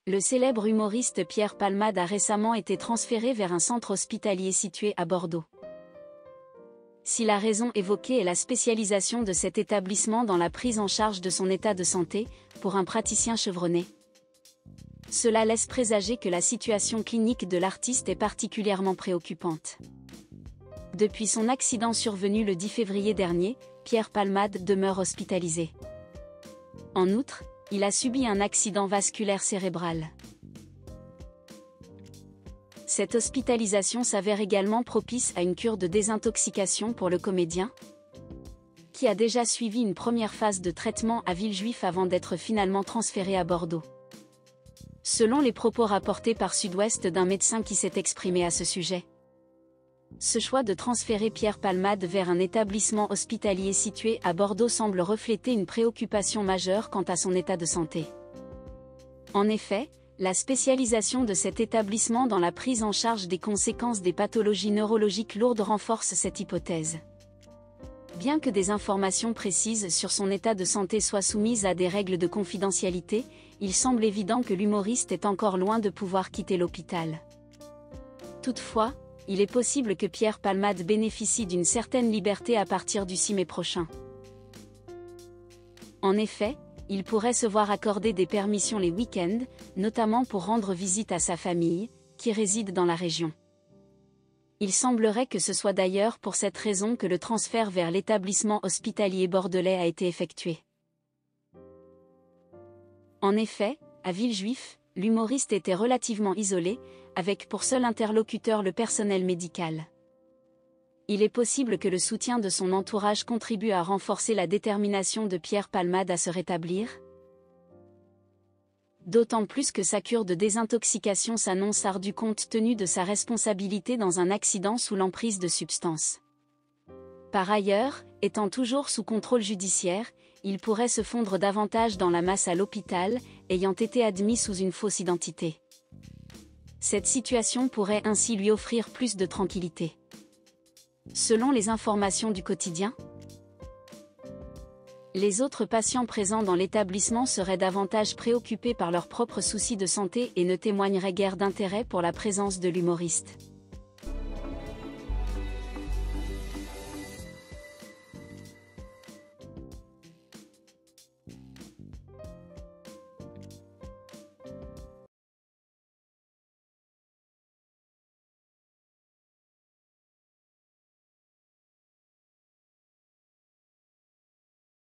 Le célèbre humoriste Pierre Palmade a récemment été transféré vers un centre hospitalier situé à Bordeaux. Si la raison évoquée est la spécialisation de cet établissement dans la prise en charge de son état de santé, pour un praticien chevronné, cela laisse présager que la situation clinique de l'artiste est particulièrement préoccupante. Depuis son accident survenu le 10 février dernier, Pierre Palmade demeure hospitalisé. En outre, il a subi un accident vasculaire cérébral. Cette hospitalisation s'avère également propice à une cure de désintoxication pour le comédien, qui a déjà suivi une première phase de traitement à Villejuif avant d'être finalement transféré à Bordeaux. Selon les propos rapportés par Sud-Ouest d'un médecin qui s'est exprimé à ce sujet, ce choix de transférer Pierre Palmade vers un établissement hospitalier situé à Bordeaux semble refléter une préoccupation majeure quant à son état de santé. En effet, la spécialisation de cet établissement dans la prise en charge des conséquences des pathologies neurologiques lourdes renforce cette hypothèse. Bien que des informations précises sur son état de santé soient soumises à des règles de confidentialité, il semble évident que l'humoriste est encore loin de pouvoir quitter l'hôpital. Toutefois, il est possible que Pierre Palmade bénéficie d'une certaine liberté à partir du 6 mai prochain. En effet, il pourrait se voir accorder des permissions les week-ends, notamment pour rendre visite à sa famille, qui réside dans la région. Il semblerait que ce soit d'ailleurs pour cette raison que le transfert vers l'établissement hospitalier bordelais a été effectué. En effet, à Villejuif, l'humoriste était relativement isolé, avec pour seul interlocuteur le personnel médical. Il est possible que le soutien de son entourage contribue à renforcer la détermination de Pierre Palmade à se rétablir. D'autant plus que sa cure de désintoxication s'annonce ardue compte tenu de sa responsabilité dans un accident sous l'emprise de substances. Par ailleurs, étant toujours sous contrôle judiciaire, il pourrait se fondre davantage dans la masse à l'hôpital, ayant été admis sous une fausse identité. Cette situation pourrait ainsi lui offrir plus de tranquillité. Selon les informations du quotidien, les autres patients présents dans l'établissement seraient davantage préoccupés par leurs propres soucis de santé et ne témoigneraient guère d'intérêt pour la présence de l'humoriste.